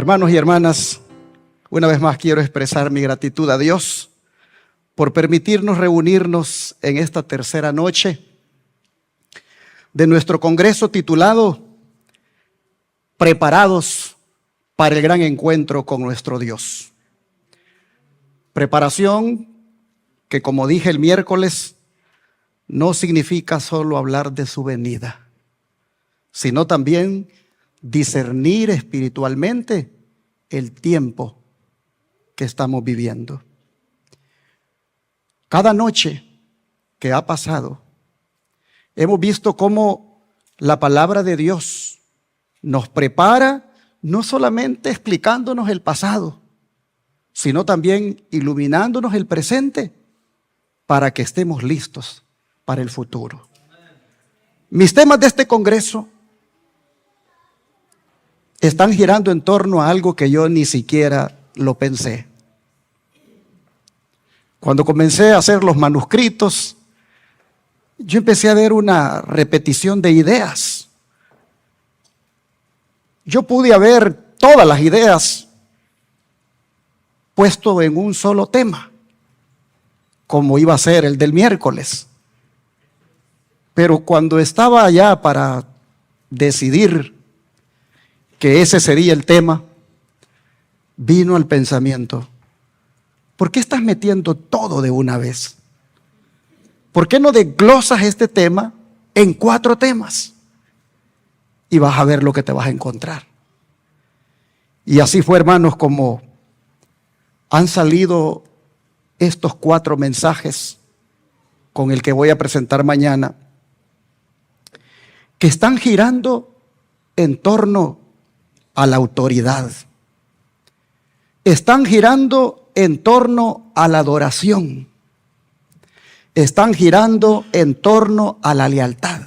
Hermanos y hermanas, una vez más quiero expresar mi gratitud a Dios por permitirnos reunirnos en esta tercera noche de nuestro congreso titulado Preparados para el gran encuentro con nuestro Dios. Preparación que, como dije el miércoles, no significa solo hablar de su venida, sino también discernir espiritualmente el tiempo que estamos viviendo. Cada noche que ha pasado, hemos visto cómo la palabra de Dios nos prepara, no solamente explicándonos el pasado, sino también iluminándonos el presente para que estemos listos para el futuro. Mis temas de este congreso están girando en torno a algo que yo ni siquiera lo pensé. Cuando comencé a hacer los manuscritos, yo empecé a ver una repetición de ideas. Yo pude haber todas las ideas puesto en un solo tema, como iba a ser el del miércoles. Pero cuando estaba allá para decidir que ese sería el tema, vino al pensamiento: ¿por qué estás metiendo todo de una vez? ¿Por qué no desglosas este tema en 4 temas? Y vas a ver lo que te vas a encontrar. Y así fue, hermanos, como han salido estos 4 mensajes con el que voy a presentar mañana, que están girando en torno a la autoridad. Están girando en torno a la adoración. Están girando en torno a la lealtad,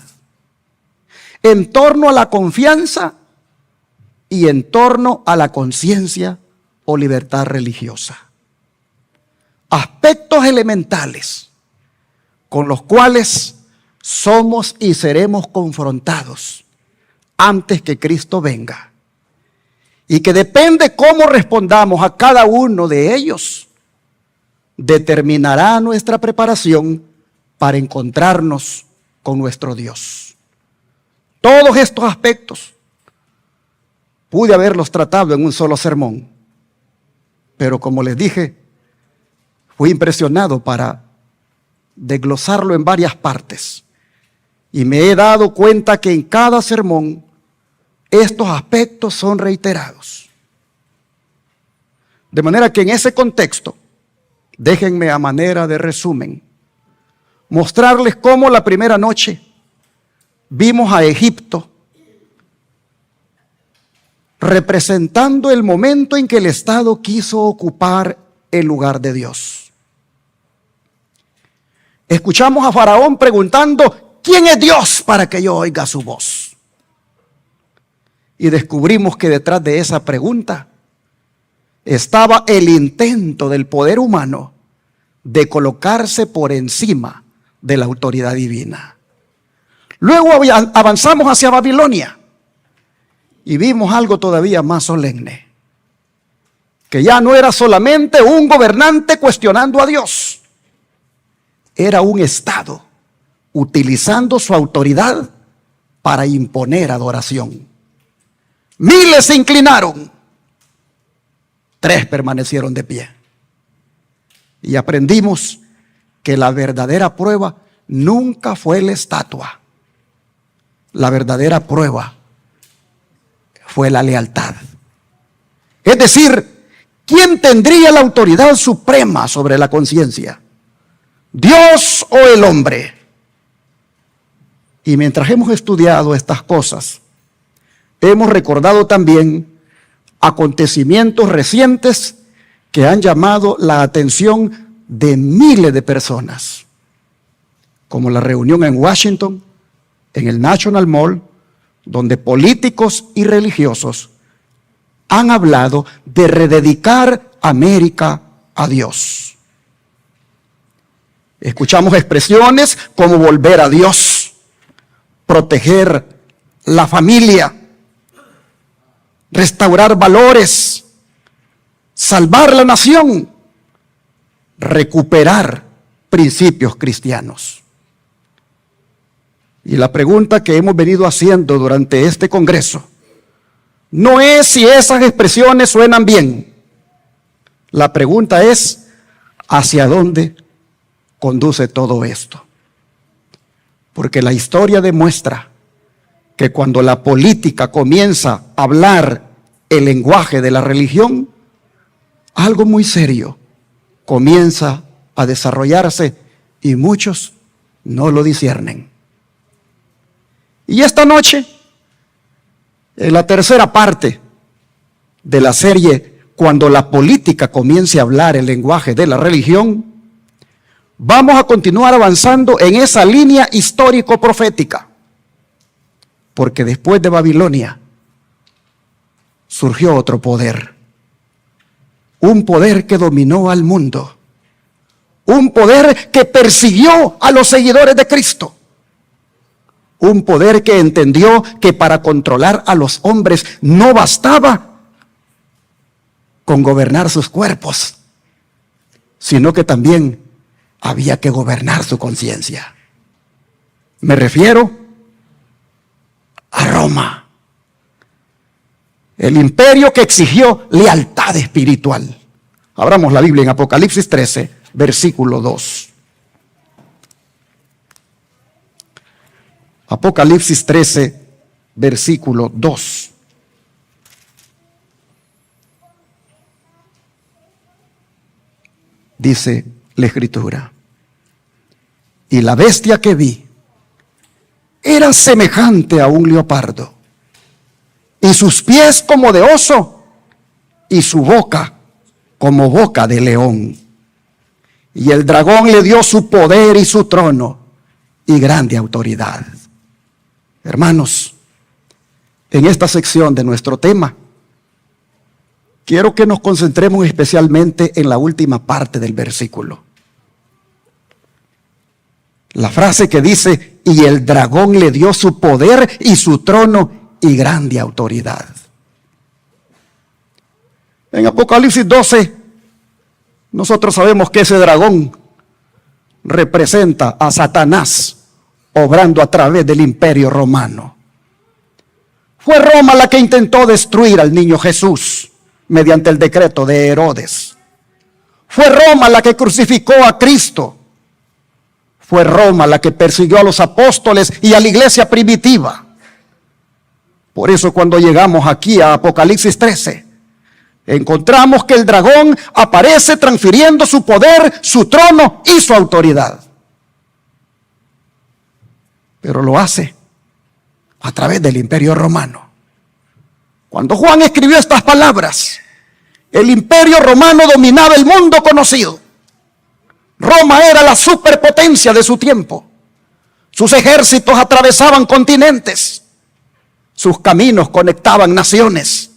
en torno a la confianza y en torno a la conciencia o libertad religiosa. Aspectos elementales con los cuales somos y seremos confrontados antes que Cristo venga, y que depende cómo respondamos a cada uno de ellos, determinará nuestra preparación para encontrarnos con nuestro Dios. Todos estos aspectos pude haberlos tratado en un solo sermón, pero como les dije, fui impresionado para desglosarlo en varias partes, y me he dado cuenta que en cada sermón estos aspectos son reiterados. De manera que en ese contexto, déjenme a manera de resumen mostrarles cómo la primera noche vimos a Egipto representando el momento en que el Estado quiso ocupar el lugar de Dios. Escuchamos a Faraón preguntando: ¿quién es Dios para que yo oiga su voz? Y descubrimos que detrás de esa pregunta estaba el intento del poder humano de colocarse por encima de la autoridad divina. Luego avanzamos hacia Babilonia y vimos algo todavía más solemne, que ya no era solamente un gobernante cuestionando a Dios, era un Estado utilizando su autoridad para imponer adoración. Miles se inclinaron, 3 permanecieron de pie. Y aprendimos que la verdadera prueba nunca fue la estatua. La verdadera prueba fue la lealtad. Es decir, ¿quién tendría la autoridad suprema sobre la conciencia? ¿Dios o el hombre? Y mientras hemos estudiado estas cosas, hemos recordado también acontecimientos recientes que han llamado la atención de miles de personas, como la reunión en Washington, en el National Mall, donde políticos y religiosos han hablado de rededicar América a Dios. Escuchamos expresiones como volver a Dios, proteger la familia, restaurar valores, salvar la nación, recuperar principios cristianos. Y la pregunta que hemos venido haciendo durante este congreso no es si esas expresiones suenan bien. La pregunta es, ¿hacia dónde conduce todo esto? Porque la historia demuestra que cuando la política comienza a hablar el lenguaje de la religión, algo muy serio comienza a desarrollarse y muchos no lo disciernen. Y esta noche, en la tercera parte de la serie, cuando la política comience a hablar el lenguaje de la religión, vamos a continuar avanzando en esa línea histórico-profética. Porque después de Babilonia surgió otro poder. Un poder que dominó al mundo. Un poder que persiguió a los seguidores de Cristo. Un poder que entendió que para controlar a los hombres no bastaba con gobernar sus cuerpos, sino que también había que gobernar su conciencia. Me refiero a Roma, el imperio que exigió lealtad espiritual. Abramos la Biblia en Apocalipsis 13, versículo 2. Apocalipsis 13, versículo 2. Dice la Escritura: y la bestia que vi era semejante a un leopardo, y sus pies como de oso, y su boca como boca de león. Y el dragón le dio su poder y su trono y grande autoridad. Hermanos, en esta sección de nuestro tema, quiero que nos concentremos especialmente en la última parte del versículo. La frase que dice, y el dragón le dio su poder y su trono y grande autoridad. En Apocalipsis 12, nosotros sabemos que ese dragón representa a Satanás, obrando a través del imperio romano. Fue Roma la que intentó destruir al niño Jesús mediante el decreto de Herodes. Fue Roma la que crucificó a Cristo. Fue Roma la que persiguió a los apóstoles y a la iglesia primitiva. Por eso cuando llegamos aquí a Apocalipsis 13, encontramos que el dragón aparece transfiriendo su poder, su trono y su autoridad. Pero lo hace a través del imperio romano. Cuando Juan escribió estas palabras, el imperio romano dominaba el mundo conocido. Roma era la superpotencia de su tiempo. Sus ejércitos atravesaban continentes. Sus caminos conectaban naciones.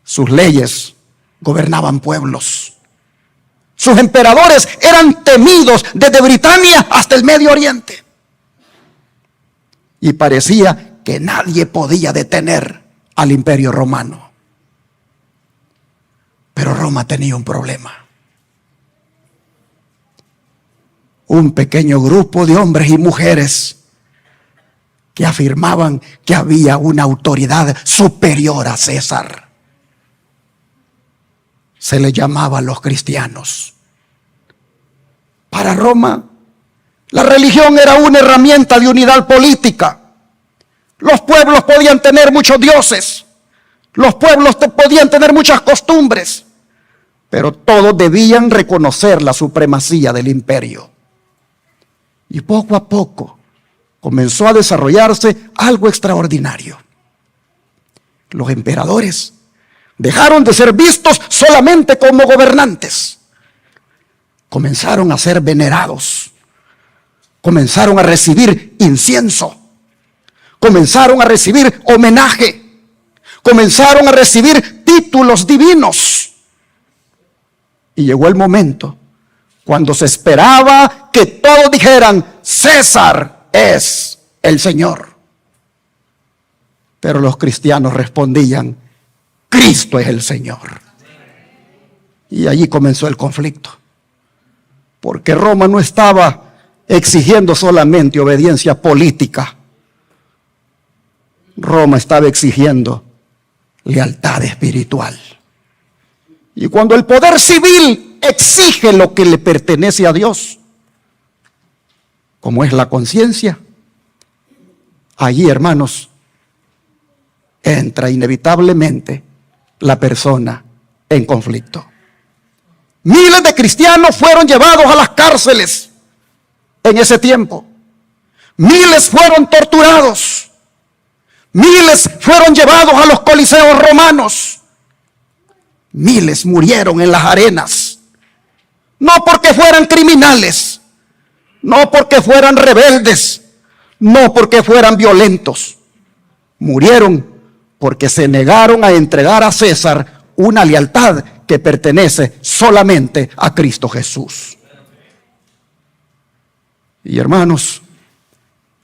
Sus leyes gobernaban pueblos. Sus emperadores eran temidos desde Britania hasta el Medio Oriente. Y parecía que nadie podía detener al imperio romano. Pero Roma tenía un problema. Un pequeño grupo de hombres y mujeres que afirmaban que había una autoridad superior a César. Se les llamaba los cristianos. Para Roma, la religión era una herramienta de unidad política. Los pueblos podían tener muchos dioses. Los pueblos podían tener muchas costumbres. Pero todos debían reconocer la supremacía del imperio. Y poco a poco comenzó a desarrollarse algo extraordinario. Los emperadores dejaron de ser vistos solamente como gobernantes. Comenzaron a ser venerados. Comenzaron a recibir incienso. Comenzaron a recibir homenaje. Comenzaron a recibir títulos divinos. Y llegó el momento cuando se esperaba que todos dijeran: César es el Señor. Pero los cristianos respondían: Cristo es el Señor. Y allí comenzó el conflicto, porque Roma no estaba exigiendo solamente obediencia política. Roma estaba exigiendo lealtad espiritual. Y cuando el poder civil exige lo que le pertenece a Dios, como es la conciencia, allí, hermanos, entra inevitablemente la persona en conflicto. Miles de cristianos fueron llevados a las cárceles en ese tiempo. Miles fueron torturados. Miles fueron llevados a los coliseos romanos. Miles murieron en las arenas. No porque fueran criminales, no porque fueran rebeldes, no porque fueran violentos. Murieron porque se negaron a entregar a César una lealtad que pertenece solamente a Cristo Jesús. Y hermanos,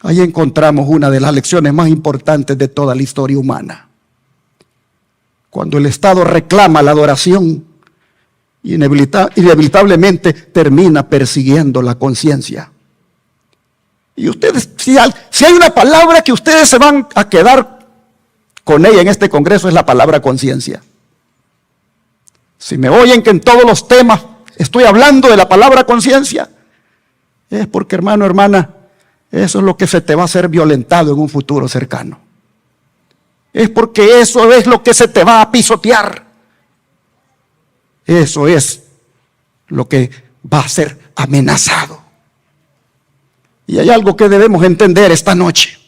ahí encontramos una de las lecciones más importantes de toda la historia humana. Cuando el Estado reclama la adoración, inevitablemente termina persiguiendo la conciencia. Y ustedes, si hay una palabra que ustedes se van a quedar con ella en este congreso, es la palabra conciencia. Si me oyen que en todos los temas estoy hablando de la palabra conciencia, es porque, hermano, hermana, eso es lo que se te va a hacer violentado en un futuro cercano. Es porque eso es lo que se te va a pisotear. Eso es lo que va a ser amenazado. Y hay algo que debemos entender esta noche.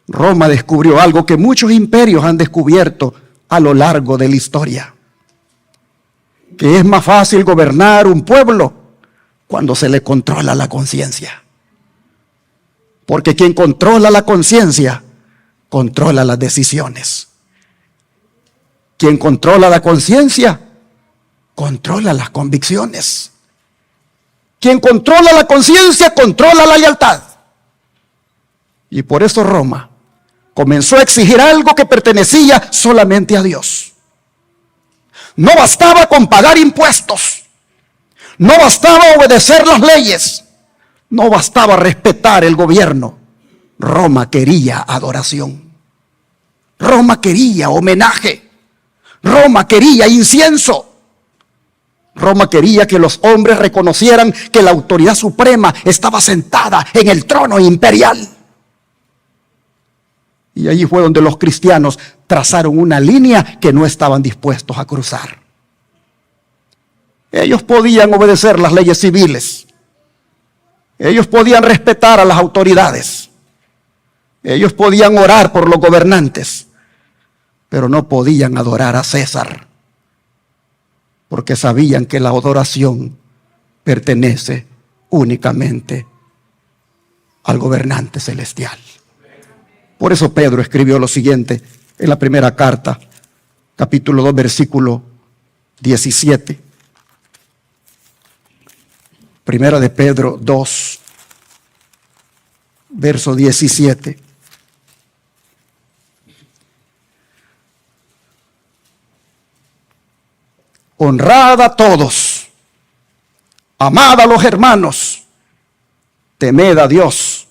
Roma descubrió algo que muchos imperios han descubierto a lo largo de la historia: que es más fácil gobernar un pueblo cuando se le controla la conciencia. Porque quien controla la conciencia, controla las decisiones. Quien controla la conciencia, controla las convicciones. Quien controla la conciencia, controla la lealtad. Y por eso Roma comenzó a exigir algo que pertenecía solamente a Dios. No bastaba con pagar impuestos. No bastaba obedecer las leyes. No bastaba respetar el gobierno. Roma quería adoración. Roma quería homenaje. Roma quería incienso. Roma quería que los hombres reconocieran que la autoridad suprema estaba sentada en el trono imperial. Y allí fue donde los cristianos trazaron una línea que no estaban dispuestos a cruzar. Ellos podían obedecer las leyes civiles. Ellos podían respetar a las autoridades. Ellos podían orar por los gobernantes, pero no podían adorar a César, porque sabían que la adoración pertenece únicamente al gobernante celestial. Por eso Pedro escribió lo siguiente en la primera carta, capítulo 2, versículo 17. Primera de Pedro 2, verso 17. Honrad a todos, amad a los hermanos, temed a Dios,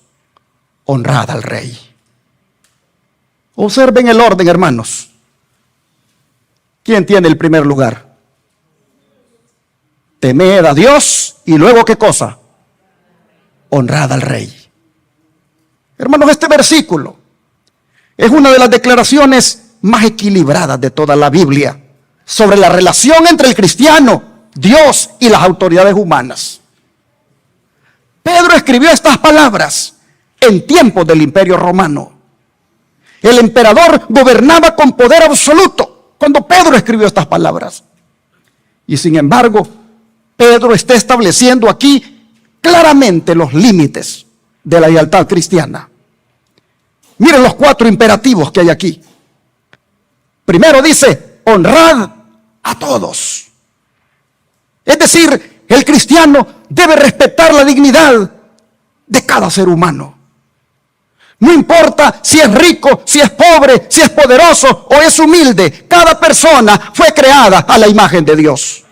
honrad al Rey. Observen el orden, hermanos. ¿Quién tiene el primer lugar? Temed a Dios y luego ¿qué cosa? Honrad al Rey. Hermanos, este versículo es una de las declaraciones más equilibradas de toda la Biblia sobre la relación entre el cristiano, Dios y las autoridades humanas. Pedro escribió estas palabras en tiempos del Imperio Romano. El emperador gobernaba con poder absoluto cuando Pedro escribió estas palabras. Y sin embargo, Pedro está estableciendo aquí claramente los límites de la lealtad cristiana. Miren los 4 imperativos que hay aquí. Primero dice, honrad a todos. Es decir, el cristiano debe respetar la dignidad de cada ser humano. No importa si es rico, si es pobre, si es poderoso o es humilde. Cada persona fue creada a la imagen de Dios.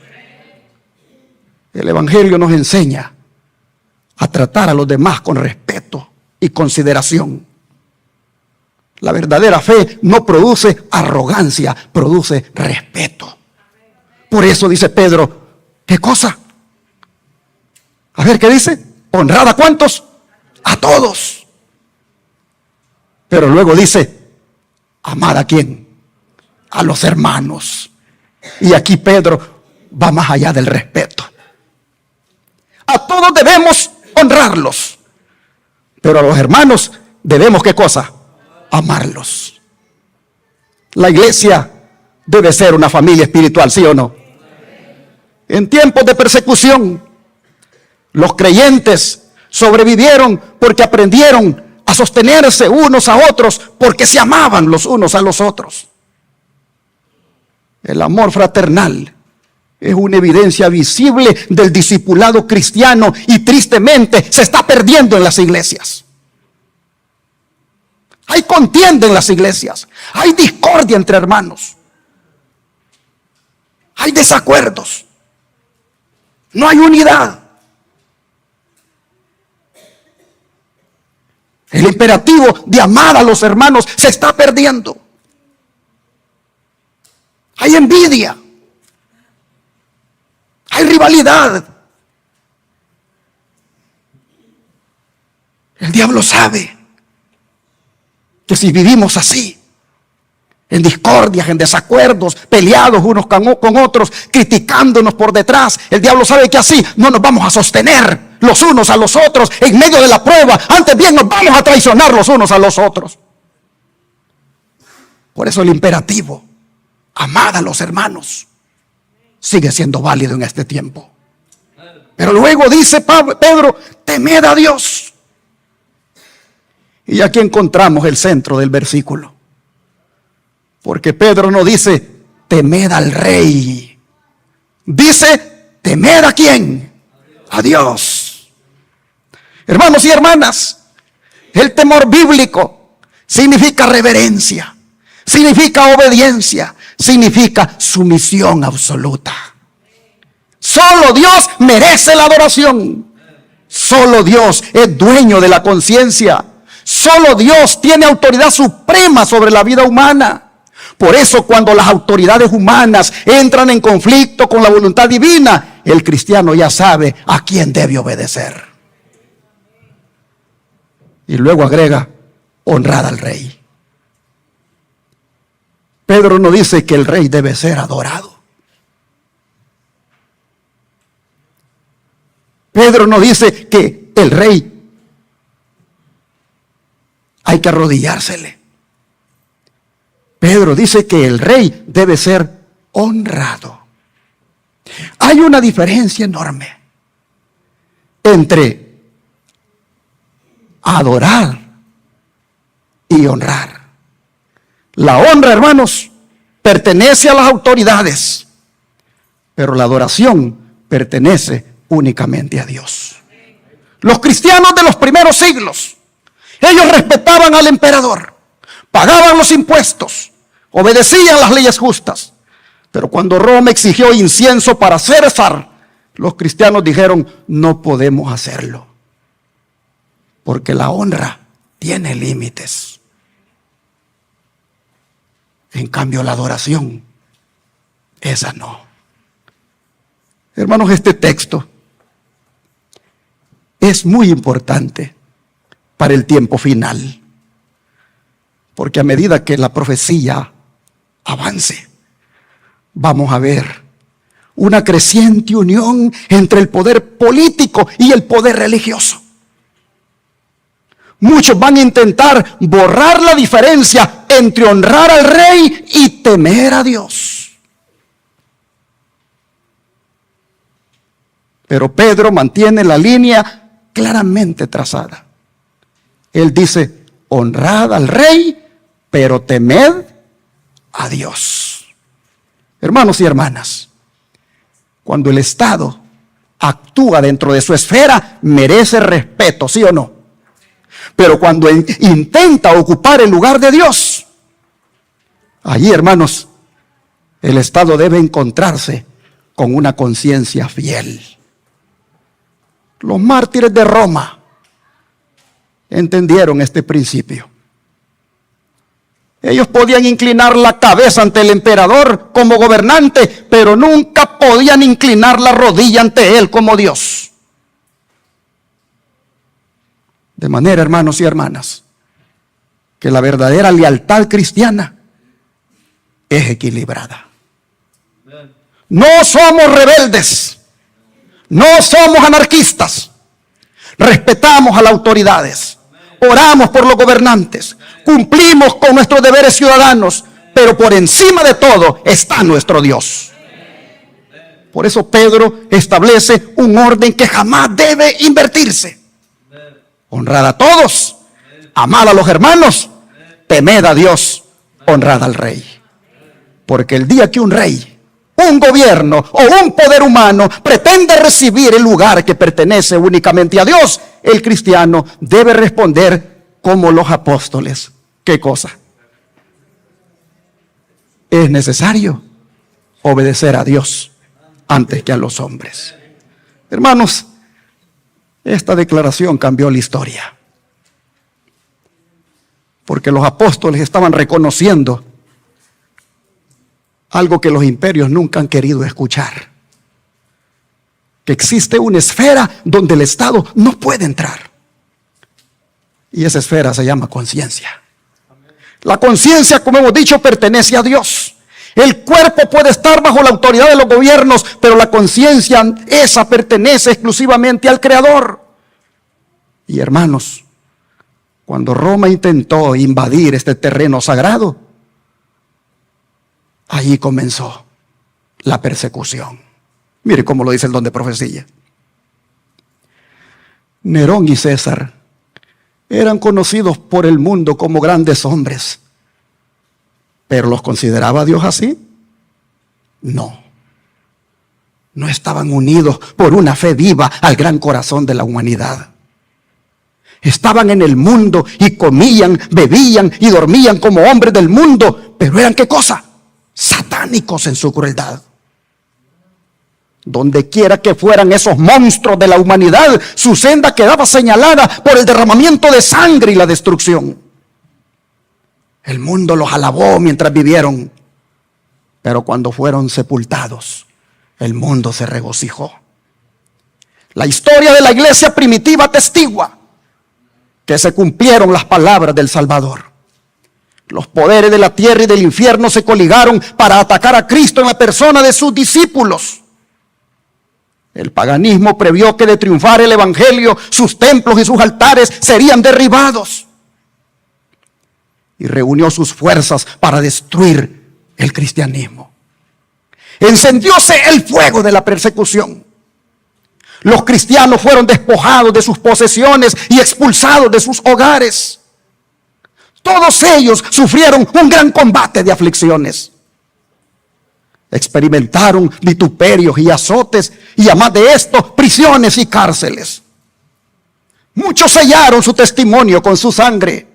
El Evangelio nos enseña a tratar a los demás con respeto y consideración. La verdadera fe no produce arrogancia, produce respeto. Por eso dice Pedro, ¿qué cosa? A ver, ¿qué dice? Honrad a ¿cuántos? A todos. Pero luego dice, amad ¿a quién? A los hermanos. Y aquí Pedro va más allá del respeto. A todos debemos honrarlos. Pero a los hermanos debemos ¿qué cosa? Amarlos. La iglesia debe ser una familia espiritual, ¿sí o no? En tiempos de persecución, los creyentes sobrevivieron porque aprendieron a sostenerse unos a otros, porque se amaban los unos a los otros. El amor fraternal es una evidencia visible del discipulado cristiano y tristemente se está perdiendo en las iglesias. Hay contienda en las iglesias, hay discordia entre hermanos, hay desacuerdos, no hay unidad. El imperativo de amar a los hermanos se está perdiendo. Hay envidia, hay rivalidad. El diablo sabe que si vivimos así, en discordias, en desacuerdos, peleados unos con otros, criticándonos por detrás, el diablo sabe que así no nos vamos a sostener los unos a los otros en medio de la prueba. Antes bien nos vamos a traicionar los unos a los otros. Por eso el imperativo, amad a los hermanos, sigue siendo válido en este tiempo. Pero luego dice Pedro, temed a Dios. Y aquí encontramos el centro del versículo. Porque Pedro no dice, temed al rey. Dice, temed ¿a quién? A Dios. Hermanos y hermanas, el temor bíblico significa reverencia, significa obediencia, significa sumisión absoluta. Solo Dios merece la adoración. Solo Dios es dueño de la conciencia. Solo Dios tiene autoridad suprema sobre la vida humana. Por eso cuando las autoridades humanas entran en conflicto con la voluntad divina, el cristiano ya sabe a quién debe obedecer. Y luego agrega, honrad al rey. Pedro no dice que el rey debe ser adorado. Pedro no dice que el rey hay que arrodillársele. Pedro dice que el rey debe ser honrado. Hay una diferencia enorme entre adorar y honrar. La honra, hermanos, pertenece a las autoridades, pero la adoración pertenece únicamente a Dios. Los cristianos de los primeros siglos, ellos respetaban al emperador, pagaban los impuestos, obedecían las leyes justas. Pero cuando Roma exigió incienso para César, los cristianos dijeron, no podemos hacerlo, porque la honra tiene límites. En cambio, la adoración, esa no. Hermanos, este texto es muy importante para el tiempo final, porque a medida que la profecía avance, vamos a ver una creciente unión entre el poder político y el poder religioso. Muchos van a intentar borrar la diferencia entre honrar al rey y temer a Dios. Pero Pedro mantiene la línea claramente trazada. Él dice, honrad al rey, pero temed a Dios. Hermanos y hermanas, cuando el Estado actúa dentro de su esfera, merece respeto, ¿sí o no? Pero cuando intenta ocupar el lugar de Dios, allí, hermanos, el Estado debe encontrarse con una conciencia fiel. Los mártires de Roma entendieron este principio. Ellos podían inclinar la cabeza ante el emperador como gobernante, pero nunca podían inclinar la rodilla ante él como Dios. De manera, hermanos y hermanas, que la verdadera lealtad cristiana es equilibrada. No somos rebeldes, no somos anarquistas. Respetamos a las autoridades, oramos por los gobernantes, cumplimos con nuestros deberes ciudadanos, pero por encima de todo está nuestro Dios. Por eso Pedro establece un orden que jamás debe invertirse. Honrad a todos, amad a los hermanos, temed a Dios, honrad al rey. Porque el día que un rey, un gobierno o un poder humano pretende recibir el lugar que pertenece únicamente a Dios, el cristiano debe responder como los apóstoles. ¿Qué cosa? Es necesario obedecer a Dios antes que a los hombres. Hermanos, esta declaración cambió la historia. Porque los apóstoles estaban reconociendo algo que los imperios nunca han querido escuchar. Que existe una esfera donde el Estado no puede entrar. Y esa esfera se llama conciencia. La conciencia, como hemos dicho, pertenece a Dios. El cuerpo puede estar bajo la autoridad de los gobiernos, pero la conciencia, esa pertenece exclusivamente al Creador. Y hermanos, cuando Roma intentó invadir este terreno sagrado, allí comenzó la persecución. Mire cómo lo dice el don de profecía. Nerón y César eran conocidos por el mundo como grandes hombres. ¿Pero los consideraba Dios así? No. No estaban unidos por una fe viva al gran corazón de la humanidad. Estaban en el mundo y comían, bebían y dormían como hombres del mundo. Pero eran ¿qué cosa? Satánicos en su crueldad. Donde quiera que fueran esos monstruos de la humanidad, su senda quedaba señalada por el derramamiento de sangre y la destrucción. El mundo los alabó mientras vivieron, pero cuando fueron sepultados, el mundo se regocijó. La historia de la iglesia primitiva atestigua que se cumplieron las palabras del Salvador. Los poderes de la tierra y del infierno se coligaron para atacar a Cristo en la persona de sus discípulos. El paganismo previó que de triunfar el evangelio, sus templos y sus altares serían derribados. Y reunió sus fuerzas para destruir el cristianismo. Encendióse el fuego de la persecución. Los cristianos fueron despojados de sus posesiones y expulsados de sus hogares. Todos ellos sufrieron un gran combate de aflicciones. Experimentaron vituperios y azotes, y además de esto, prisiones y cárceles. Muchos sellaron su testimonio con su sangre.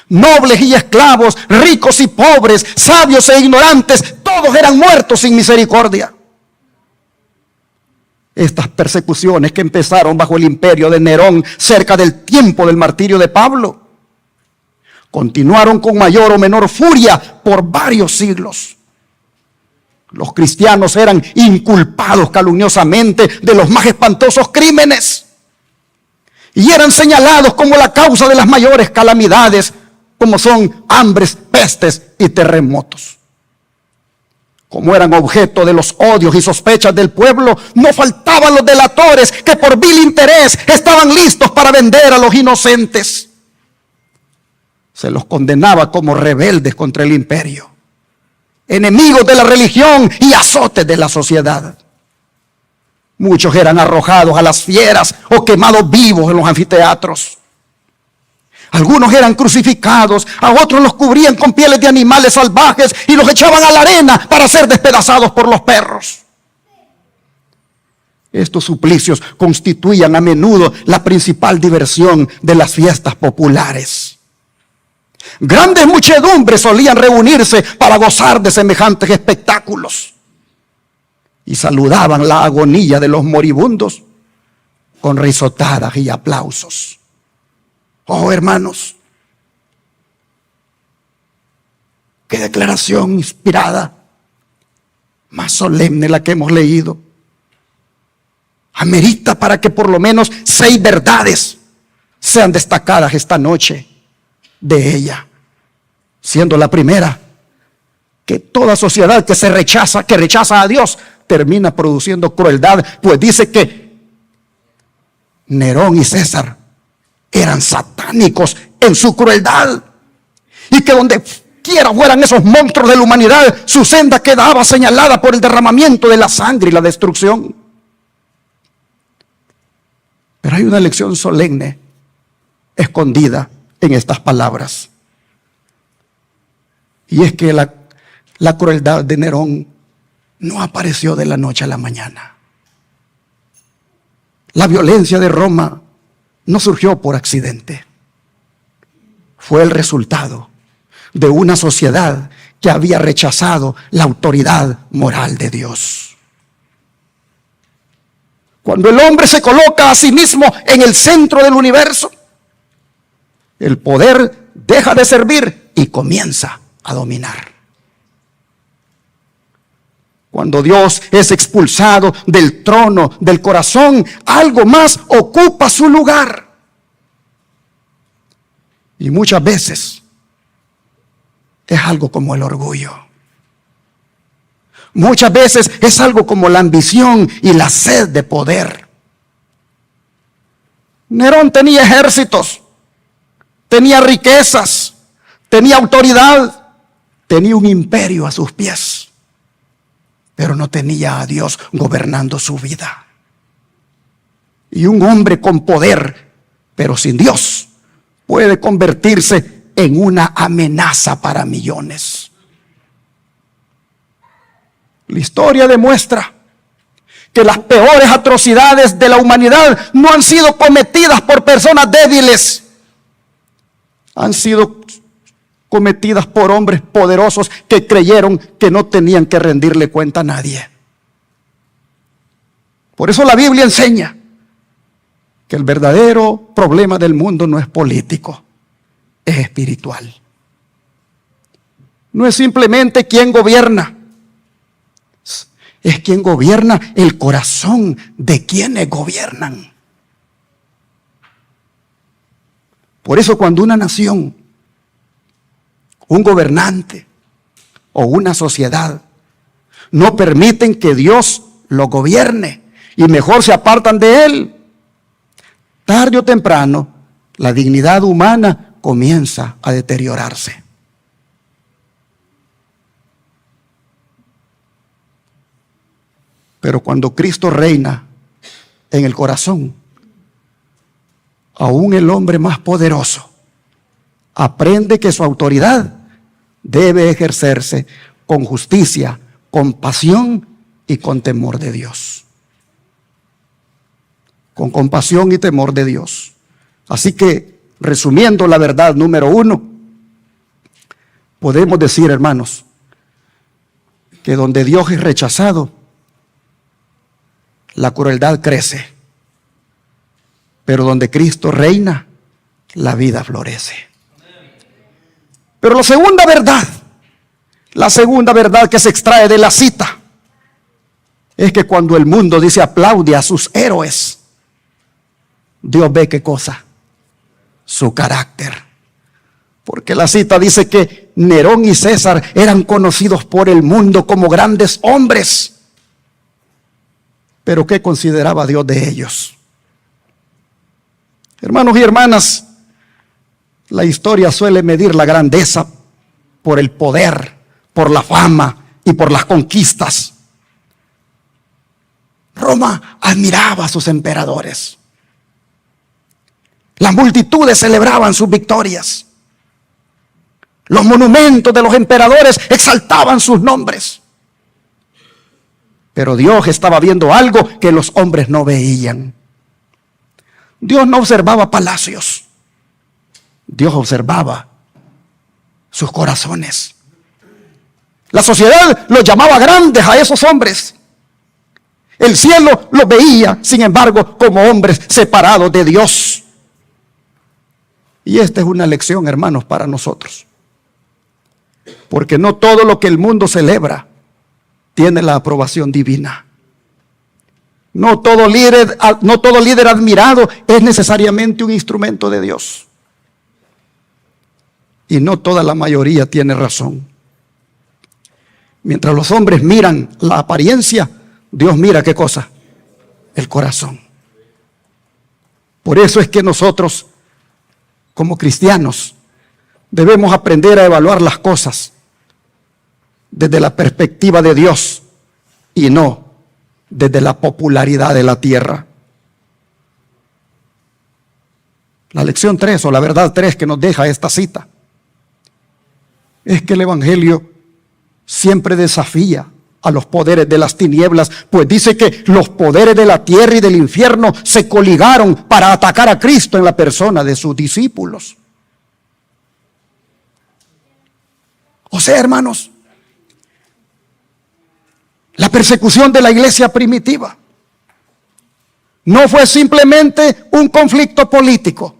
Nobles y esclavos, ricos y pobres, sabios e ignorantes, todos eran muertos sin misericordia. Estas persecuciones que empezaron bajo el imperio de Nerón, cerca del tiempo del martirio de Pablo, continuaron con mayor o menor furia por varios siglos. Los cristianos eran inculpados calumniosamente de los más espantosos crímenes y eran señalados como la causa de las mayores calamidades, como son hambres, pestes y terremotos. Como eran objeto de los odios y sospechas del pueblo, no faltaban los delatores que por vil interés estaban listos para vender a los inocentes. Se los condenaba como rebeldes contra el imperio, enemigos de la religión y azotes de la sociedad. Muchos eran arrojados a las fieras o quemados vivos en los anfiteatros. Algunos eran crucificados, a otros los cubrían con pieles de animales salvajes y los echaban a la arena para ser despedazados por los perros. Estos suplicios constituían a menudo la principal diversión de las fiestas populares. Grandes muchedumbres solían reunirse para gozar de semejantes espectáculos y saludaban la agonía de los moribundos con risotadas y aplausos. Oh, hermanos, qué declaración inspirada, más solemne la que hemos leído. Amerita para que por lo menos 6 verdades sean destacadas esta noche de ella. Siendo la primera, que toda sociedad que rechaza a Dios, termina produciendo crueldad, pues dice que Nerón y César eran satánicos en su crueldad, y que donde quiera fueran esos monstruos de la humanidad, su senda quedaba señalada por el derramamiento de la sangre y la destrucción. Pero hay una lección solemne escondida en estas palabras, y es que la crueldad de Nerón no apareció de la noche a la mañana. La violencia de Roma no surgió por accidente. Fue el resultado de una sociedad que había rechazado la autoridad moral de Dios. Cuando el hombre se coloca a sí mismo en el centro del universo, el poder deja de servir y comienza a dominar. Cuando Dios es expulsado del trono del corazón, algo más ocupa su lugar. Y muchas veces es algo como el orgullo. Muchas veces es algo como la ambición y la sed de poder. Nerón tenía ejércitos, tenía riquezas, tenía autoridad, tenía un imperio a sus pies, pero no tenía a Dios gobernando su vida. Y un hombre con poder, pero sin Dios, puede convertirse en una amenaza para millones. La historia demuestra que las peores atrocidades de la humanidad no han sido cometidas por personas débiles. Han sido cometidas por hombres poderosos que creyeron que no tenían que rendirle cuenta a nadie. Por eso la Biblia enseña que el verdadero problema del mundo no es político, es espiritual. No es simplemente quién gobierna, es quien gobierna el corazón de quienes gobiernan. Por eso cuando una nación, un gobernante o una sociedad no permiten que Dios lo gobierne y mejor se apartan de Él, tarde o temprano la dignidad humana comienza a deteriorarse. Pero cuando Cristo reina en el corazón, aún el hombre más poderoso aprende que su autoridad debe ejercerse con justicia, con pasión y con temor de Dios. Con compasión y temor de Dios. Así que, resumiendo la verdad número 1, podemos decir, hermanos, que donde Dios es rechazado, la crueldad crece. Pero donde Cristo reina, la vida florece. Pero la segunda verdad que se extrae de la cita, es que cuando el mundo dice aplaude a sus héroes, Dios ve qué cosa, su carácter. Porque la cita dice que Nerón y César eran conocidos por el mundo como grandes hombres. Pero ¿qué consideraba Dios de ellos? Hermanos y hermanas, la historia suele medir la grandeza por el poder, por la fama y por las conquistas. Roma admiraba a sus emperadores. Las multitudes celebraban sus victorias. Los monumentos de los emperadores exaltaban sus nombres. Pero Dios estaba viendo algo que los hombres no veían. Dios no observaba palacios. Dios observaba sus corazones. La sociedad los llamaba grandes a esos hombres. El cielo los veía, sin embargo, como hombres separados de Dios. Y esta es una lección, hermanos, para nosotros. Porque no todo lo que el mundo celebra tiene la aprobación divina. No todo líder admirado es necesariamente un instrumento de Dios. Y no toda la mayoría tiene razón. Mientras los hombres miran la apariencia, Dios mira ¿qué cosa? El corazón. Por eso es que nosotros, como cristianos, debemos aprender a evaluar las cosas desde la perspectiva de Dios y no desde la popularidad de la tierra. La lección 3 o la verdad 3 que nos deja esta cita es que el Evangelio siempre desafía a los poderes de las tinieblas, pues dice que los poderes de la tierra y del infierno se coligaron para atacar a Cristo en la persona de sus discípulos. O sea, hermanos, la persecución de la iglesia primitiva no fue simplemente un conflicto político,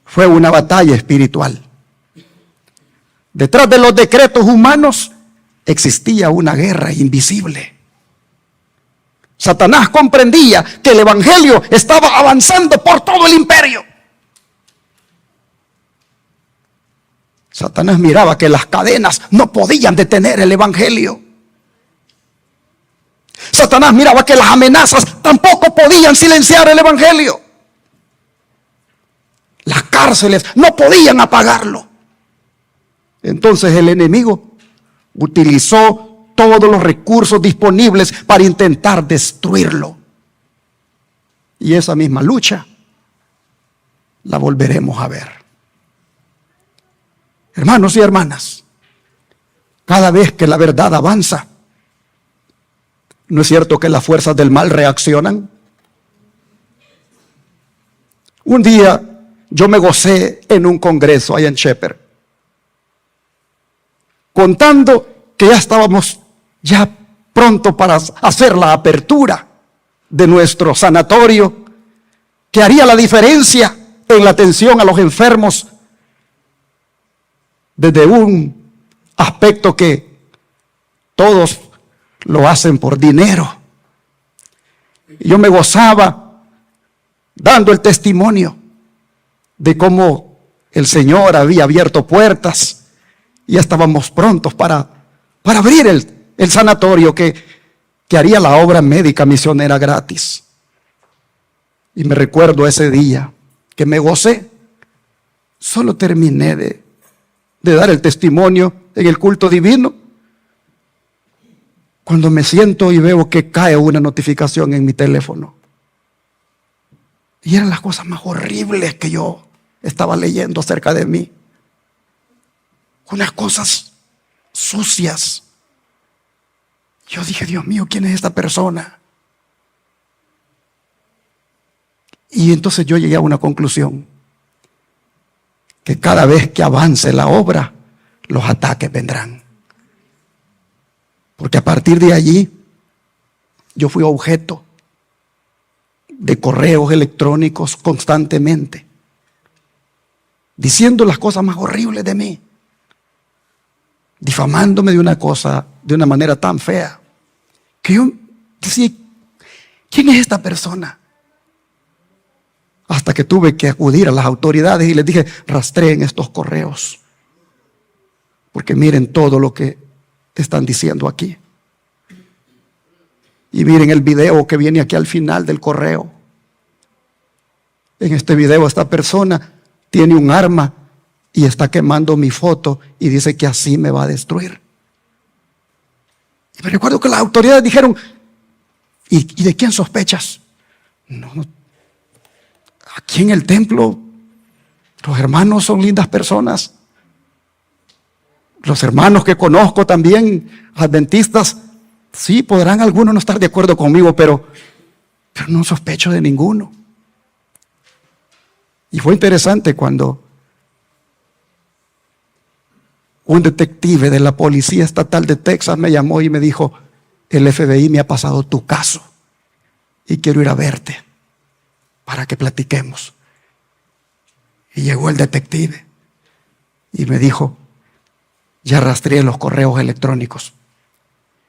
fue una batalla espiritual. Detrás de los decretos humanos existía una guerra invisible. Satanás comprendía que el evangelio estaba avanzando por todo el imperio. Satanás miraba que las cadenas no podían detener el evangelio. Satanás miraba que las amenazas tampoco podían silenciar el evangelio. Las cárceles no podían apagarlo. Entonces el enemigo utilizó todos los recursos disponibles para intentar destruirlo. Y esa misma lucha la volveremos a ver. Hermanos y hermanas, cada vez que la verdad avanza, ¿no es cierto que las fuerzas del mal reaccionan? Un día yo me gocé en un congreso allá en Shepherd, contando que ya estábamos ya pronto para hacer la apertura de nuestro sanatorio, que haría la diferencia en la atención a los enfermos desde un aspecto que todos lo hacen por dinero. Yo me gozaba dando el testimonio de cómo el Señor había abierto puertas y ya estábamos prontos para abrir el sanatorio que haría la obra médica misionera gratis. Y me recuerdo ese día que me gocé. Solo terminé de dar el testimonio en el culto divino, cuando me siento y veo que cae una notificación en mi teléfono. Y eran las cosas más horribles que yo estaba leyendo acerca de mí. Unas cosas sucias. Yo dije, Dios mío, ¿quién es esta persona? Y entonces yo llegué a una conclusión, que cada vez que avance la obra, los ataques vendrán. Porque a partir de allí, yo fui objeto de correos electrónicos constantemente, diciendo las cosas más horribles de mí, difamándome de una manera tan fea, que yo decía, ¿quién es esta persona? Hasta que tuve que acudir a las autoridades y les dije, rastreen estos correos, porque miren todo lo que están diciendo aquí. Y miren el video que viene aquí al final del correo. En este video esta persona tiene un arma y está quemando mi foto y dice que así me va a destruir. Y me recuerdo que las autoridades dijeron, ¿y de quién sospechas? No, aquí en el templo los hermanos son lindas personas. Los hermanos que conozco también, adventistas, Sí, podrán algunos no estar de acuerdo conmigo, pero no sospecho de ninguno. Y fue interesante cuando un detective de la Policía Estatal de Texas me llamó y me dijo: el FBI me ha pasado tu caso y quiero ir a verte para que platiquemos. Y llegó el detective y me dijo: ya rastreé los correos electrónicos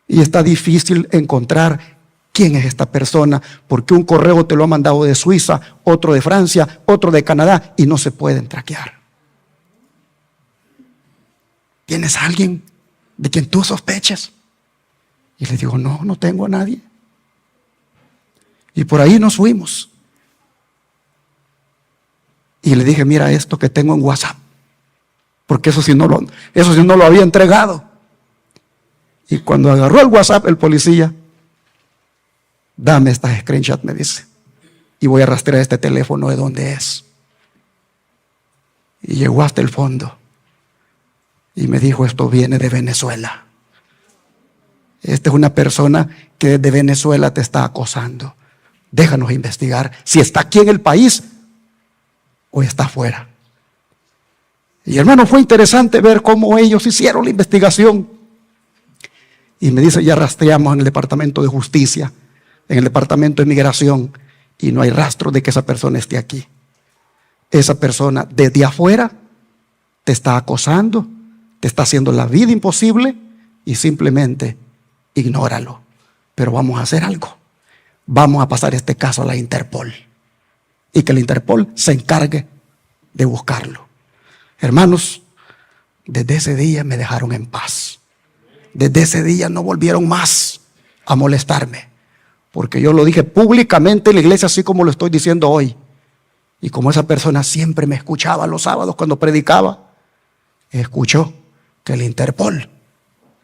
y está difícil encontrar quién es esta persona, porque un correo te lo ha mandado de Suiza, otro de Francia, otro de Canadá, y no se pueden traquear. ¿Tienes a alguien de quien tú sospeches? Y le digo: no, no tengo a nadie. Y por ahí nos fuimos. Y le dije: mira esto que tengo en WhatsApp, porque eso sí no lo había entregado. Y cuando agarró el WhatsApp el policía: dame estas screenshots, me dice, y voy a rastrear este teléfono de dónde es. Y llegó hasta el fondo y me dijo: esto viene de Venezuela. Esta es una persona que desde Venezuela te está acosando. Déjanos investigar si está aquí en el país o está afuera. Y hermano, fue interesante ver cómo ellos hicieron la investigación. Y me dice: ya rastreamos en el Departamento de Justicia, en el Departamento de Migración, y no hay rastro de que esa persona esté aquí. Esa persona desde afuera te está acosando, te está haciendo la vida imposible, y simplemente ignóralo. Pero vamos a hacer algo. Vamos a pasar este caso a la Interpol y que la Interpol se encargue de buscarlo. Hermanos, desde ese día me dejaron en paz. Desde ese día no volvieron más a molestarme, porque yo lo dije públicamente en la iglesia, así como lo estoy diciendo hoy. Y como esa persona siempre me escuchaba los sábados cuando predicaba, escuchó que el Interpol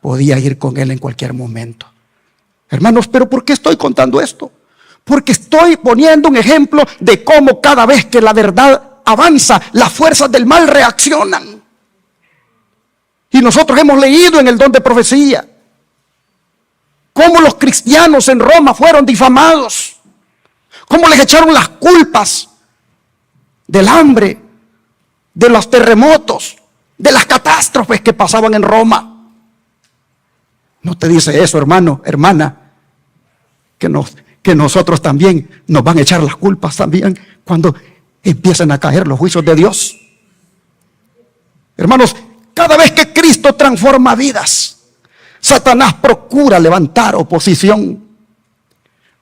podía ir con él en cualquier momento. Hermanos, ¿pero por qué estoy contando esto? Porque estoy poniendo un ejemplo de cómo cada vez que la verdad avanza, las fuerzas del mal reaccionan. Y nosotros hemos leído en el don de profecía cómo los cristianos en Roma fueron difamados, cómo les echaron las culpas del hambre, de los terremotos, de las catástrofes que pasaban en Roma. ¿No te dice eso, hermano, hermana, que nosotros también nos van a echar las culpas también cuando empiecen a caer los juicios de Dios? Hermanos, cada vez que Cristo transforma vidas, Satanás procura levantar oposición.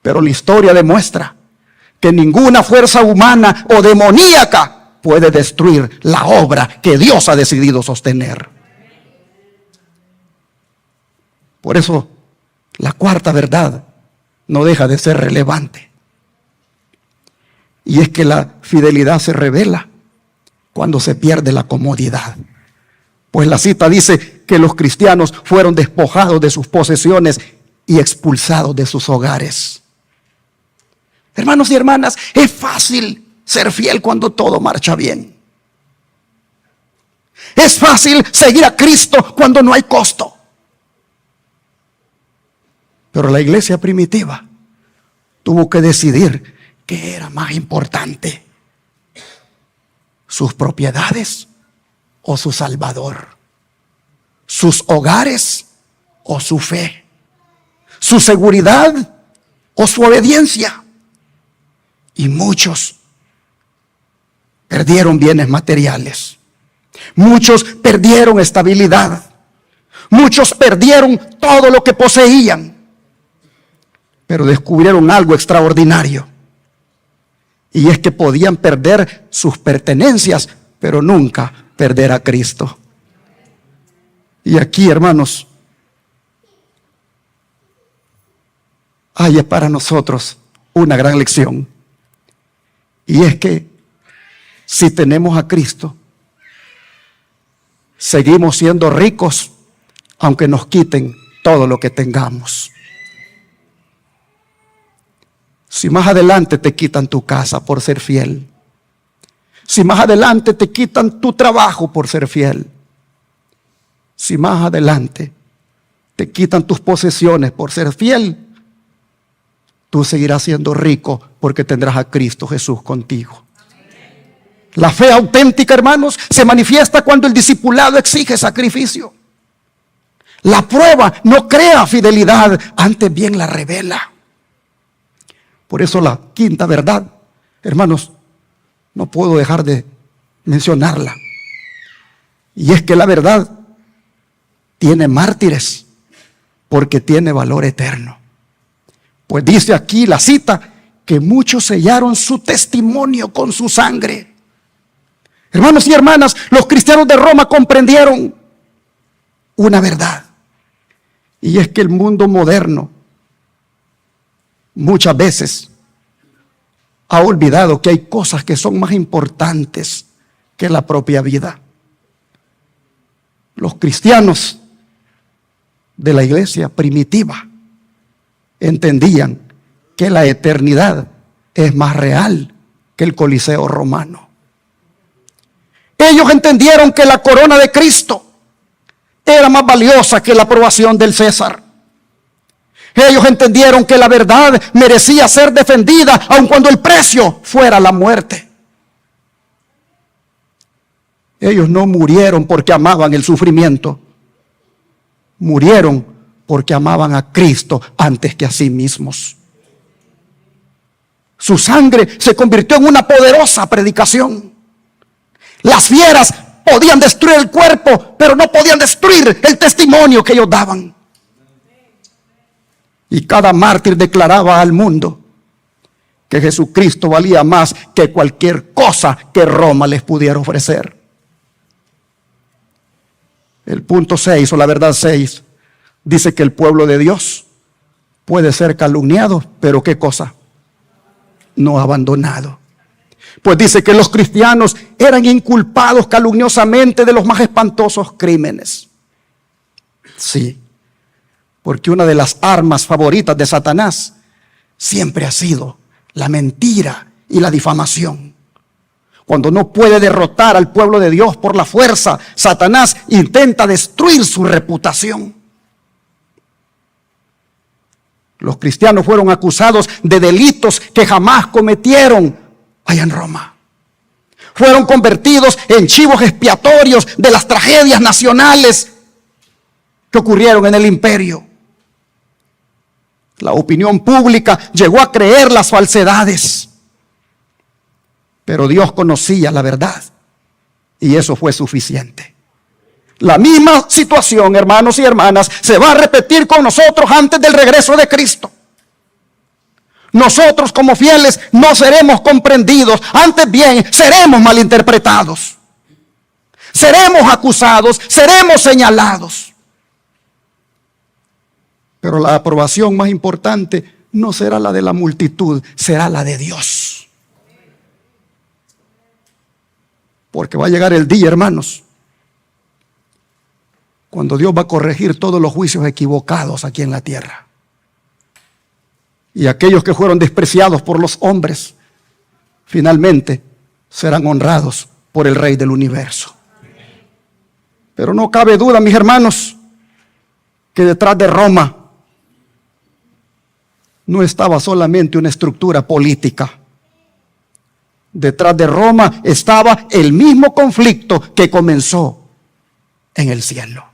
Pero la historia demuestra que ninguna fuerza humana o demoníaca puede destruir la obra que Dios ha decidido sostener. Por eso, la cuarta verdad no deja de ser relevante. Y es que la fidelidad se revela cuando se pierde la comodidad. Pues la cita dice que los cristianos fueron despojados de sus posesiones y expulsados de sus hogares. Hermanos y hermanas, es fácil ser fiel cuando todo marcha bien. Es fácil seguir a Cristo cuando no hay costo. Pero la iglesia primitiva tuvo que decidir qué era más importante: sus propiedades o su Salvador, sus hogares o su fe, su seguridad o su obediencia. Y muchos perdieron bienes materiales, muchos perdieron estabilidad, muchos perdieron todo lo que poseían. Pero descubrieron algo extraordinario, y es que podían perder sus pertenencias, pero nunca perder a Cristo. Y aquí, hermanos, hay para nosotros una gran lección, y es que si tenemos a Cristo, seguimos siendo ricos aunque nos quiten todo lo que tengamos. Si más adelante te quitan tu casa por ser fiel, si más adelante te quitan tu trabajo por ser fiel, si más adelante te quitan tus posesiones por ser fiel, tú seguirás siendo rico porque tendrás a Cristo Jesús contigo. La fe auténtica, hermanos, se manifiesta cuando el discipulado exige sacrificio. La prueba no crea fidelidad, antes bien la revela. Por eso la quinta verdad, hermanos, no puedo dejar de mencionarla. Y es que la verdad tiene mártires porque tiene valor eterno. Pues dice aquí la cita que muchos sellaron su testimonio con su sangre. Hermanos y hermanas, los cristianos de Roma comprendieron una verdad. Y es que el mundo moderno muchas veces ha olvidado que hay cosas que son más importantes que la propia vida. Los cristianos de la iglesia primitiva entendían que la eternidad es más real que el Coliseo romano. Ellos entendieron que la corona de Cristo era más valiosa que la aprobación del César. Ellos entendieron que la verdad merecía ser defendida, aun cuando el precio fuera la muerte. Ellos no murieron porque amaban el sufrimiento. Murieron porque amaban a Cristo antes que a sí mismos. Su sangre se convirtió en una poderosa predicación. Las fieras podían destruir el cuerpo, pero no podían destruir el testimonio que ellos daban. Y cada mártir declaraba al mundo que Jesucristo valía más que cualquier cosa que Roma les pudiera ofrecer. El punto 6 o la verdad 6 dice que el pueblo de Dios puede ser calumniado, pero ¿qué cosa? No abandonado. Pues dice que los cristianos eran inculpados calumniosamente de los más espantosos crímenes. Sí, porque una de las armas favoritas de Satanás siempre ha sido la mentira y la difamación. Cuando no puede derrotar al pueblo de Dios por la fuerza, Satanás intenta destruir su reputación. Los cristianos fueron acusados de delitos que jamás cometieron allá en Roma. Fueron convertidos en chivos expiatorios de las tragedias nacionales que ocurrieron en el imperio. La opinión pública llegó a creer las falsedades. Pero Dios conocía la verdad y eso fue suficiente. La misma situación, hermanos y hermanas, se va a repetir con nosotros antes del regreso de Cristo. Nosotros como fieles no seremos comprendidos, antes bien seremos malinterpretados. Seremos acusados, seremos señalados. Pero la aprobación más importante no será la de la multitud, será la de Dios. Porque va a llegar el día, hermanos, cuando Dios va a corregir todos los juicios equivocados aquí en la tierra. Y aquellos que fueron despreciados por los hombres, finalmente serán honrados por el Rey del universo. Pero no cabe duda, mis hermanos, que detrás de Roma no estaba solamente una estructura política. Detrás de Roma estaba el mismo conflicto que comenzó en el cielo.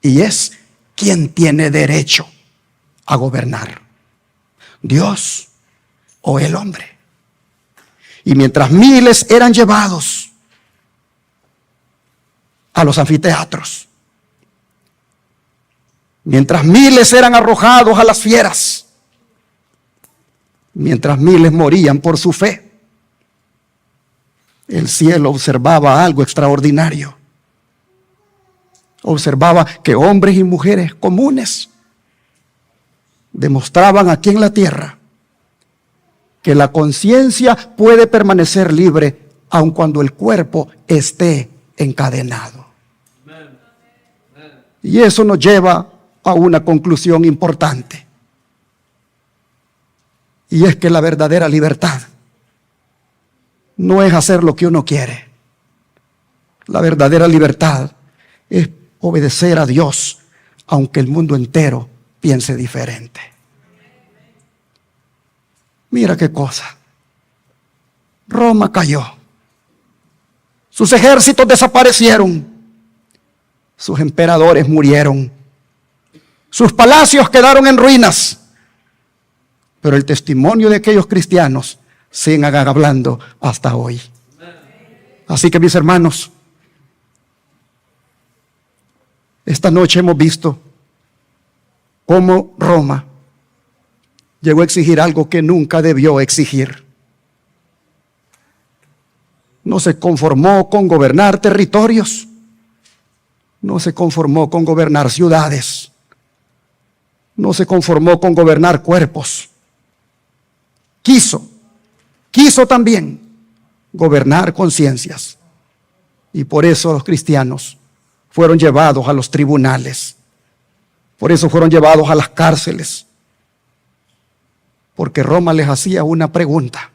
Y es quién tiene derecho a gobernar, Dios o el hombre. Y mientras miles eran llevados a los anfiteatros, mientras miles eran arrojados a las fieras, mientras miles morían por su fe, el cielo observaba algo extraordinario. Observaba que hombres y mujeres comunes demostraban aquí en la tierra que la conciencia puede permanecer libre aun cuando el cuerpo esté encadenado. Y eso nos lleva a una conclusión importante. Y es que la verdadera libertad no es hacer lo que uno quiere. La verdadera libertad es obedecer a Dios aunque el mundo entero piense diferente. Mira qué cosa. Roma cayó. Sus ejércitos desaparecieron. Sus emperadores murieron. Sus palacios quedaron en ruinas. Pero el testimonio de aquellos cristianos sigue hablando hasta hoy. Así que, mis hermanos, esta noche hemos visto cómo Roma llegó a exigir algo que nunca debió exigir. No se conformó con gobernar territorios. No se conformó con gobernar ciudades. No se conformó con gobernar cuerpos. Quiso también gobernar conciencias. Y por eso los cristianos fueron llevados a los tribunales. Por eso fueron llevados a las cárceles. Porque Roma les hacía una pregunta.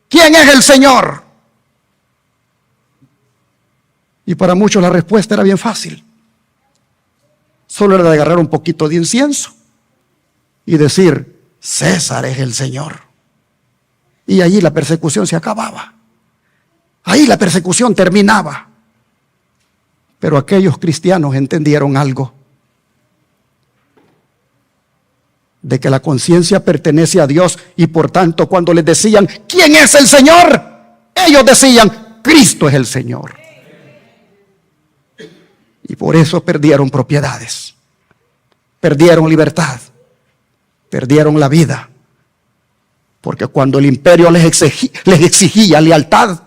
¿Quién es el Señor? Y para muchos la respuesta era bien fácil. Solo era de agarrar un poquito de incienso y decir: César es el Señor. Y allí la persecución se acababa. Ahí la persecución terminaba. Pero aquellos cristianos entendieron algo. De que la conciencia pertenece a Dios, y por tanto cuando les decían: ¿quién es el Señor?, ellos decían: Cristo es el Señor. Y por eso perdieron propiedades, perdieron libertad, perdieron la vida. Porque cuando el imperio les exigía lealtad,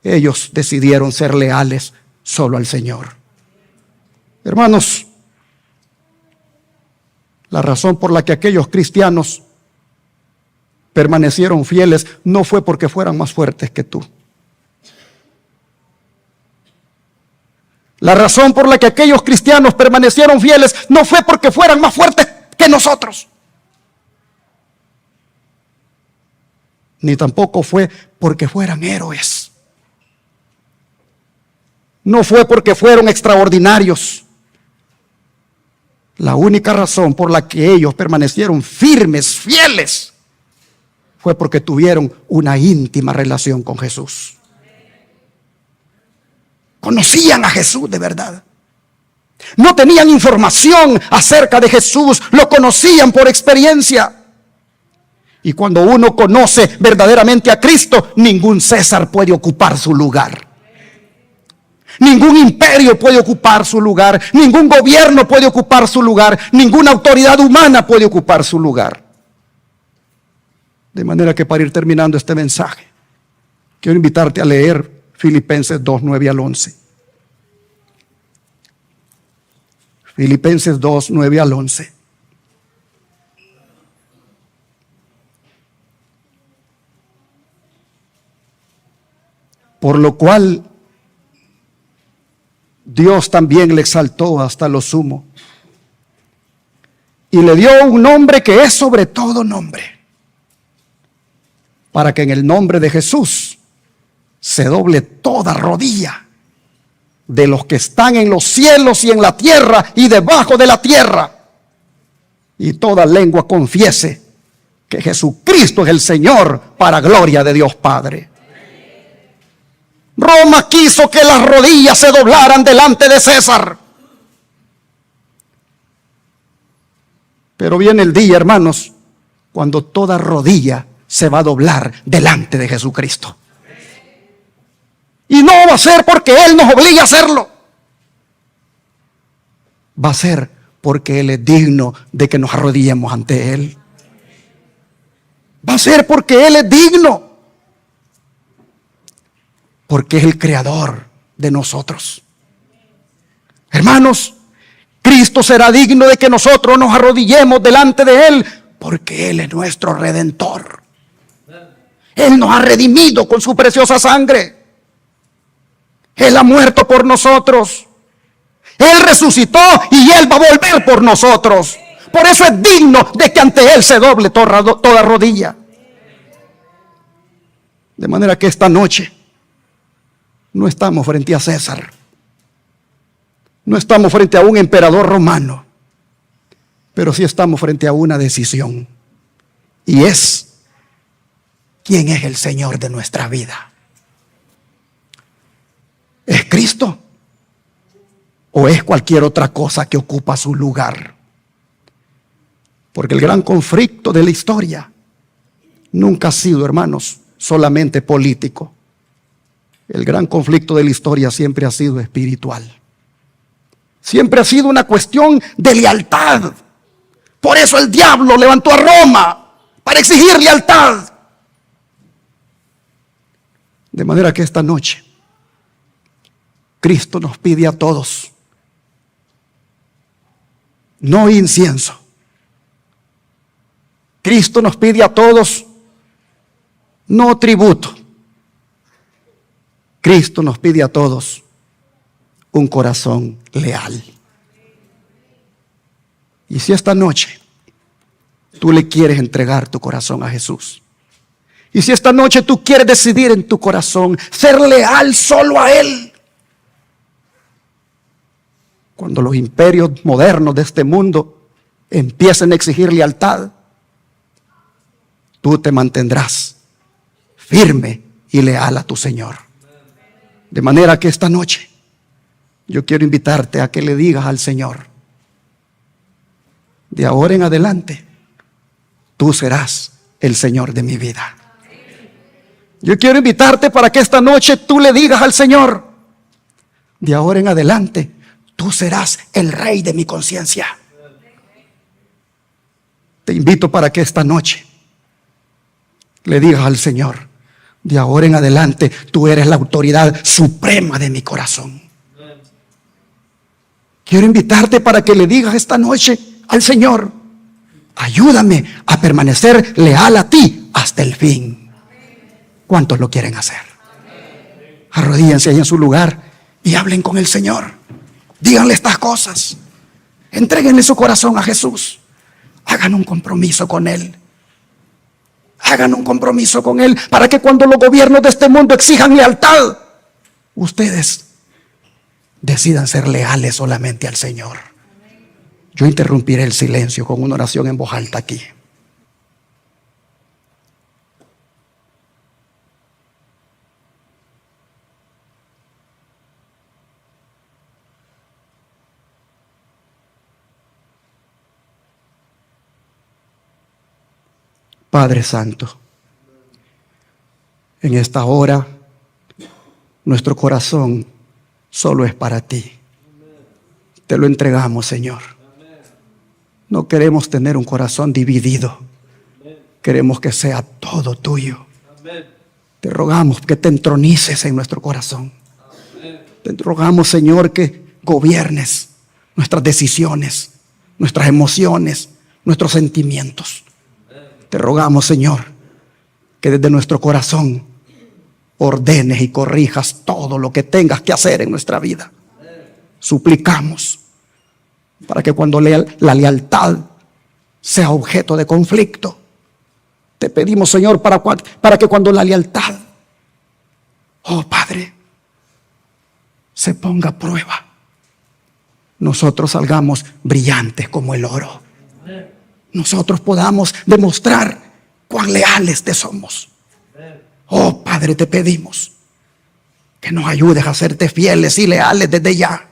ellos decidieron ser leales solo al Señor. Hermanos, la razón por la que aquellos cristianos permanecieron fieles no fue porque fueran más fuertes que tú. La razón por la que aquellos cristianos permanecieron fieles no fue porque fueran más fuertes que nosotros. Ni tampoco fue porque fueran héroes. No fue porque fueron extraordinarios. La única razón por la que ellos permanecieron firmes, fieles, fue porque tuvieron una íntima relación con Jesús. Conocían a Jesús de verdad. No tenían información acerca de Jesús, lo conocían por experiencia. Y cuando uno conoce verdaderamente a Cristo, ningún César puede ocupar su lugar. Ningún imperio puede ocupar su lugar. Ningún gobierno puede ocupar su lugar. Ninguna autoridad humana puede ocupar su lugar. De manera que, para ir terminando este mensaje, quiero invitarte a leer Filipenses 2, 9 al 11. Filipenses 2, 9 al 11. Por lo cual Dios también le exaltó hasta lo sumo y le dio un nombre que es sobre todo nombre, para que en el nombre de Jesús se doble toda rodilla de los que están en los cielos y en la tierra y debajo de la tierra, y toda lengua confiese que Jesucristo es el Señor, para gloria de Dios Padre. Roma quiso que las rodillas se doblaran delante de César. Pero viene el día, hermanos, cuando toda rodilla se va a doblar delante de Jesucristo. Y no va a ser porque Él nos obliga a hacerlo. Va a ser porque Él es digno de que nos arrodillemos ante Él. Va a ser porque Él es digno. Porque es el creador de nosotros. Hermanos, Cristo será digno de que nosotros nos arrodillemos delante de Él, porque Él es nuestro Redentor. Él nos ha redimido con su preciosa sangre. Él ha muerto por nosotros. Él resucitó y Él va a volver por nosotros. Por eso es digno de que ante Él se doble toda rodilla. De manera que esta noche no estamos frente a César. No estamos frente a un emperador romano, pero sí estamos frente a una decisión. Y es, ¿quién es el Señor de nuestra vida? ¿Es Cristo? ¿O es cualquier otra cosa que ocupa su lugar? Porque el gran conflicto de la historia nunca ha sido, hermanos, solamente político. El gran conflicto de la historia siempre ha sido espiritual. Siempre ha sido una cuestión de lealtad. Por eso el diablo levantó a Roma para exigir lealtad. De manera que esta noche Cristo nos pide a todos, no incienso. Cristo nos pide a todos, no tributo. Cristo nos pide a todos un corazón leal. Y si esta noche tú le quieres entregar tu corazón a Jesús, y si esta noche tú quieres decidir en tu corazón ser leal solo a Él, cuando los imperios modernos de este mundo empiecen a exigir lealtad, tú te mantendrás firme y leal a tu Señor. De manera que esta noche yo quiero invitarte a que le digas al Señor: de ahora en adelante, tú serás el Señor de mi vida. Yo quiero invitarte para que esta noche tú le digas al Señor: de ahora en adelante, tú serás el Rey de mi conciencia. Te invito para que esta noche le digas al Señor: de ahora en adelante, tú eres la autoridad suprema de mi corazón. Quiero invitarte para que le digas esta noche al Señor: ayúdame a permanecer leal a ti hasta el fin. ¿Cuántos lo quieren hacer? Arrodíllense ahí en su lugar y hablen con el Señor. Díganle estas cosas. Entréguenle su corazón a Jesús. Hagan un compromiso con Él. Hagan un compromiso con Él para que cuando los gobiernos de este mundo exijan lealtad, ustedes decidan ser leales solamente al Señor. Yo interrumpiré el silencio con una oración en voz alta aquí. Padre Santo, en esta hora nuestro corazón solo es para ti. Te lo entregamos, Señor. No queremos tener un corazón dividido. Queremos que sea todo tuyo. Te rogamos que te entronices en nuestro corazón. Te rogamos, Señor, que gobiernes nuestras decisiones, nuestras emociones, nuestros sentimientos. Te rogamos, Señor, que desde nuestro corazón ordenes y corrijas todo lo que tengas que hacer en nuestra vida. Suplicamos para que cuando la lealtad sea objeto de conflicto, te pedimos, Señor, para que cuando la lealtad, oh Padre, se ponga a prueba, nosotros salgamos brillantes como el oro. Nosotros podamos demostrar cuán leales te somos. Oh Padre, te pedimos que nos ayudes a serte fieles y leales desde ya,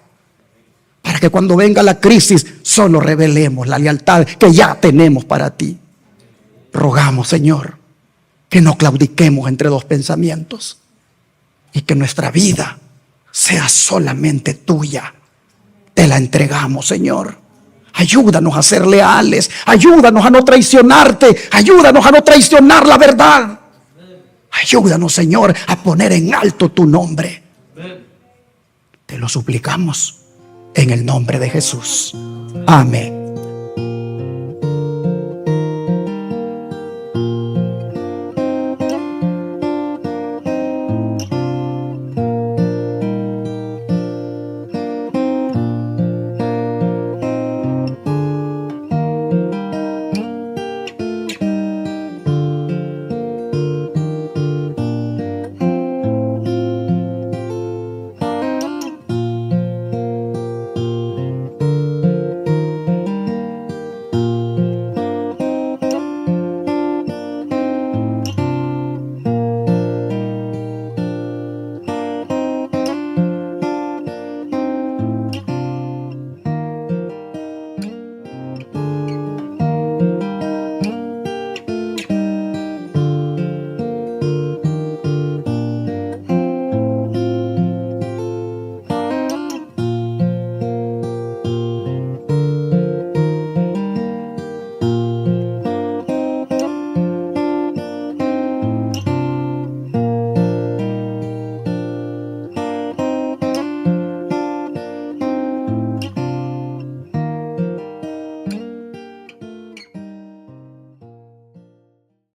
para que cuando venga la crisis solo revelemos la lealtad que ya tenemos para ti. Rogamos, Señor, que no claudiquemos entre dos pensamientos y que nuestra vida sea solamente tuya. Te la entregamos, Señor. Ayúdanos a ser leales. Ayúdanos a no traicionarte. Ayúdanos a no traicionar la verdad. Ayúdanos, Señor, a poner en alto tu nombre. Te lo suplicamos en el nombre de Jesús. Amén.